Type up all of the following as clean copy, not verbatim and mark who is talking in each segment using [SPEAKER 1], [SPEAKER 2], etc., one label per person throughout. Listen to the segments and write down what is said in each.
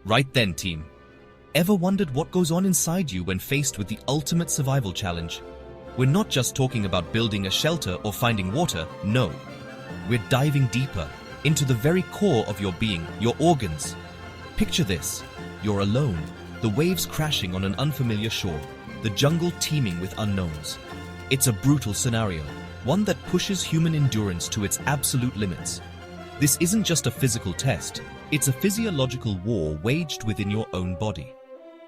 [SPEAKER 1] Right then, team. Ever wondered what goes on inside you when faced with the ultimate survival challenge? We're not just talking about building a shelter or finding water, no. We're diving deeper into the very core of your being, your organs. Picture this. You're alone, the waves crashing on an unfamiliar shore, the jungle teeming with unknowns. It's a brutal scenario, one that pushes human endurance to its absolute limits. This isn't just a physical test, it's a physiological war waged within your own body.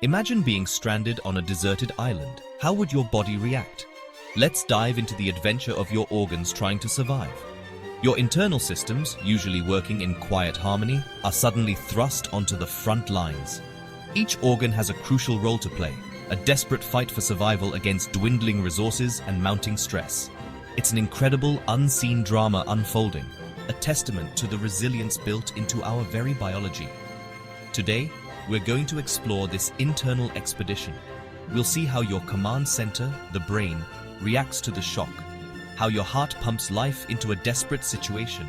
[SPEAKER 1] Imagine being stranded on a deserted island. How would your body react? Let's dive into the adventure of your organs trying to survive. Your internal systems, usually working in quiet harmony, are suddenly thrust onto the front lines. Each organ has a crucial role to play, a desperate fight for survival against dwindling resources and mounting stress. It's an incredible, unseen drama unfolding, a testament to the resilience built into our very biology. Today, we're going to explore this internal expedition. We'll see how your command center, the brain, reacts to the shock, how your heart pumps life into a desperate situation,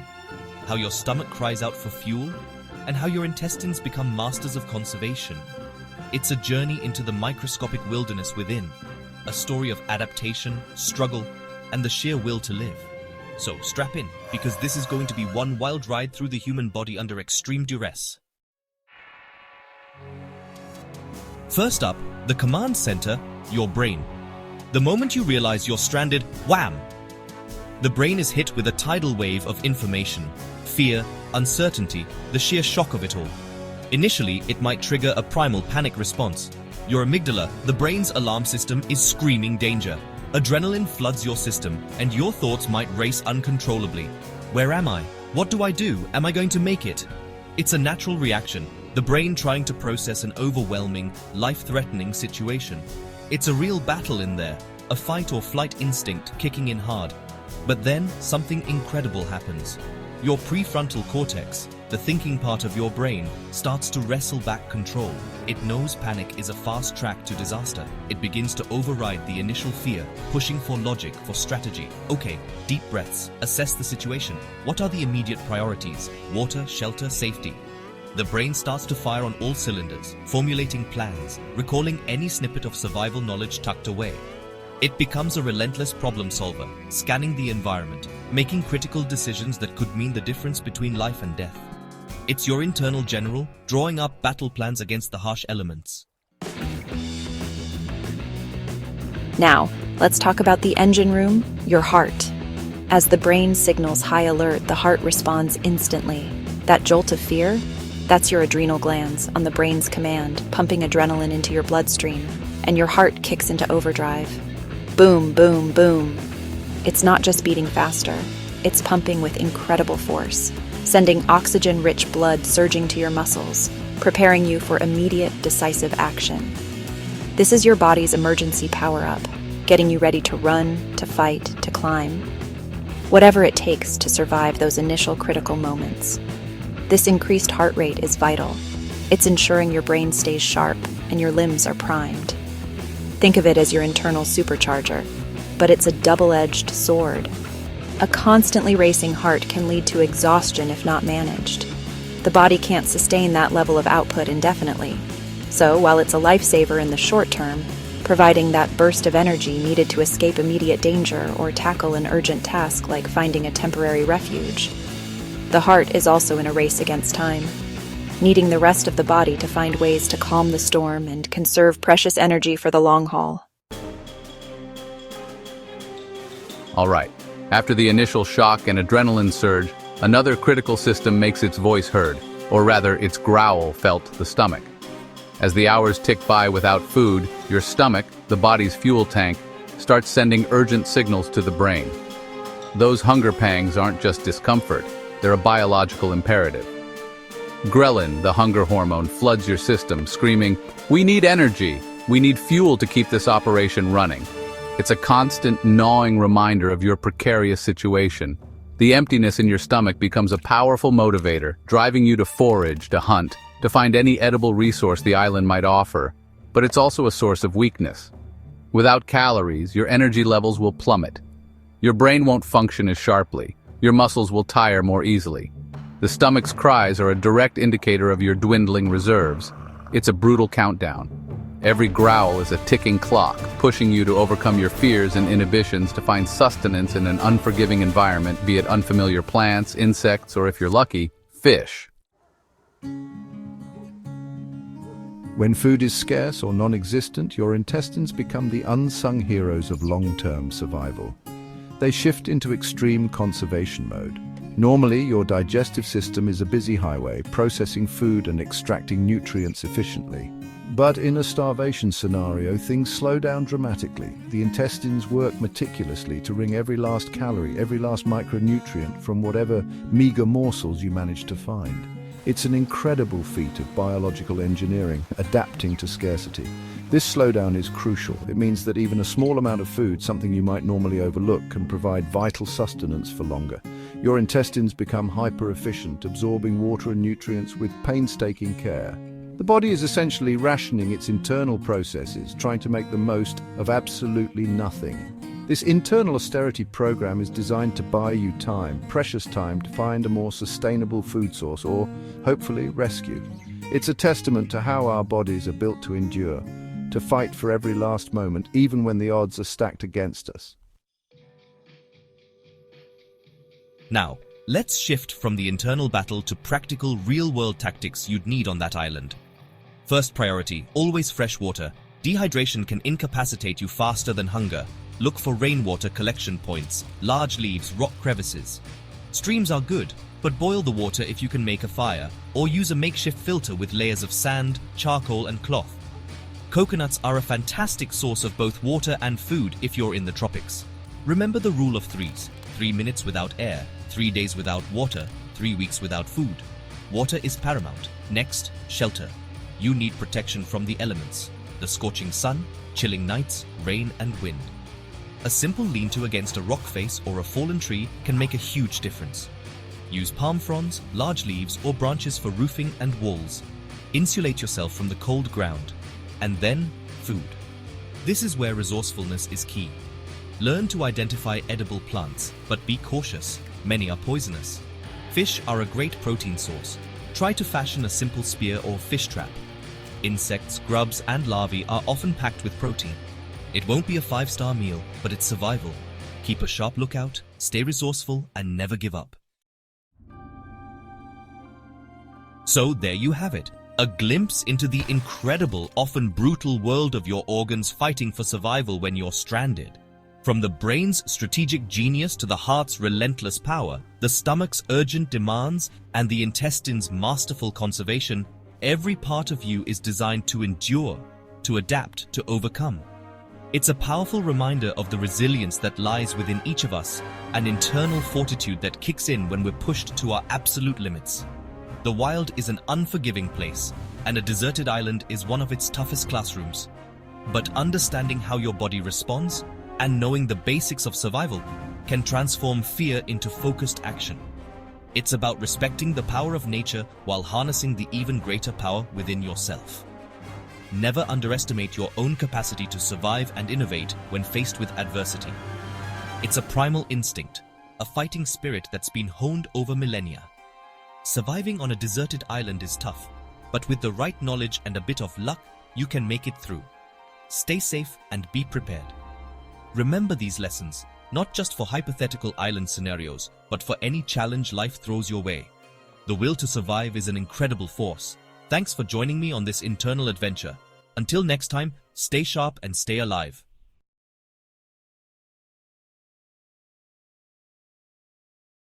[SPEAKER 1] how your stomach cries out for fuel, and how your intestines become masters of conservation. It's a journey into the microscopic wilderness within, a story of adaptation, struggle, and the sheer will to live. So strap in, because this is going to be one wild ride through the human body under extreme duress. First up, the command center, your brain. The moment you realize you're stranded, wham! The brain is hit with a tidal wave of information, fear, uncertainty, the sheer shock of it all. Initially, it might trigger a primal panic response. Your amygdala, the brain's alarm system, is screaming danger. Adrenaline floods your system, and your thoughts might race uncontrollably. Where am I? What do I do? Am I going to make it? It's a natural reaction, the brain trying to process an overwhelming, life-threatening situation. It's a real battle in there, a fight or flight instinct kicking in hard. But then, something incredible happens. Your prefrontal cortex, the thinking part of your brain, starts to wrestle back control. It knows panic is a fast track to disaster. It begins to override the initial fear, pushing for logic, for strategy. Okay, deep breaths, assess the situation. What are the immediate priorities? Water, shelter, safety. The brain starts to fire on all cylinders, formulating plans, recalling any snippet of survival knowledge tucked away. It becomes a relentless problem solver, scanning the environment, making critical decisions that could mean the difference between life and death. It's your internal general, drawing up battle plans against the harsh elements.
[SPEAKER 2] Now, let's talk about the engine room, your heart. As the brain signals high alert, the heart responds instantly. That jolt of fear? That's your adrenal glands on the brain's command, pumping adrenaline into your bloodstream, and your heart kicks into overdrive. Boom, boom, boom. It's not just beating faster, it's pumping with incredible force, sending oxygen-rich blood surging to your muscles, preparing you for immediate, decisive action. This is your body's emergency power-up, getting you ready to run, to fight, to climb. Whatever it takes to survive those initial critical moments. This increased heart rate is vital. It's ensuring your brain stays sharp and your limbs are primed. Think of it as your internal supercharger, but it's a double-edged sword. A constantly racing heart can lead to exhaustion if not managed. The body can't sustain that level of output indefinitely. So, while it's a lifesaver in the short term, providing that burst of energy needed to escape immediate danger or tackle an urgent task like finding a temporary refuge, the heart is also in a race against time, needing the rest of the body to find ways to calm the storm and conserve precious energy for the long haul.
[SPEAKER 3] All right, after the initial shock and adrenaline surge, another critical system makes its voice heard, or rather its growl felt, the stomach. As the hours tick by without food, your stomach, the body's fuel tank, starts sending urgent signals to the brain. Those hunger pangs aren't just discomfort, they're a biological imperative. Ghrelin, the hunger hormone, floods your system, screaming, "We need energy! We need fuel to keep this operation running." It's a constant, gnawing reminder of your precarious situation. The emptiness in your stomach becomes a powerful motivator, driving you to forage, to hunt, to find any edible resource the island might offer. But it's also a source of weakness. Without calories, your energy levels will plummet. Your brain won't function as sharply. Your muscles will tire more easily. The stomach's cries are a direct indicator of your dwindling reserves. It's a brutal countdown. Every growl is a ticking clock, pushing you to overcome your fears and inhibitions to find sustenance in an unforgiving environment, be it unfamiliar plants, insects, or if you're lucky, fish.
[SPEAKER 4] When food is scarce or non-existent, your intestines become the unsung heroes of long-term survival. They shift into extreme conservation mode. Normally, your digestive system is a busy highway, processing food and extracting nutrients efficiently. But in a starvation scenario, things slow down dramatically. The intestines work meticulously to wring every last calorie, every last micronutrient from whatever meager morsels you manage to find. It's an incredible feat of biological engineering, adapting to scarcity. This slowdown is crucial. It means that even a small amount of food, something you might normally overlook, can provide vital sustenance for longer. Your intestines become hyper-efficient, absorbing water and nutrients with painstaking care. The body is essentially rationing its internal processes, trying to make the most of absolutely nothing. This internal austerity program is designed to buy you time, precious time, to find a more sustainable food source or, hopefully, rescue. It's a testament to how our bodies are built to endure, to fight for every last moment, even when the odds are stacked against us.
[SPEAKER 1] Now, let's shift from the internal battle to practical, real-world tactics you'd need on that island. First priority, always fresh water. Dehydration can incapacitate you faster than hunger. Look for rainwater collection points, large leaves, rock crevices. Streams are good, but boil the water if you can make a fire, or use a makeshift filter with layers of sand, charcoal, and cloth. Coconuts are a fantastic source of both water and food if you're in the tropics. Remember the rule of threes: 3 minutes without air, 3 days without water, 3 weeks without food. Water is paramount. Next, shelter. You need protection from the elements: the scorching sun, chilling nights, rain, and wind. A simple lean-to against a rock face or a fallen tree can make a huge difference. Use palm fronds, large leaves, or branches for roofing and walls. Insulate yourself from the cold ground. And then, food. This is where resourcefulness is key. Learn to identify edible plants, but be cautious. Many are poisonous. Fish are a great protein source. Try to fashion a simple spear or fish trap. Insects, grubs, and larvae are often packed with protein. It won't be a 5-star meal, but it's survival. Keep a sharp lookout, stay resourceful, and never give up. So there you have it. A glimpse into the incredible, often brutal world of your organs fighting for survival when you're stranded. From the brain's strategic genius to the heart's relentless power, the stomach's urgent demands, and the intestine's masterful conservation, every part of you is designed to endure, to adapt, to overcome. It's a powerful reminder of the resilience that lies within each of us, an internal fortitude that kicks in when we're pushed to our absolute limits. The wild is an unforgiving place, and a deserted island is one of its toughest classrooms. But understanding how your body responds and knowing the basics of survival can transform fear into focused action. It's about respecting the power of nature while harnessing the even greater power within yourself. Never underestimate your own capacity to survive and innovate when faced with adversity. It's a primal instinct, a fighting spirit that's been honed over millennia. Surviving on a deserted island is tough, but with the right knowledge and a bit of luck, you can make it through. Stay safe and be prepared. Remember these lessons, not just for hypothetical island scenarios, but for any challenge life throws your way. The will to survive is an incredible force. Thanks for joining me on this internal adventure. Until next time, stay sharp and stay alive.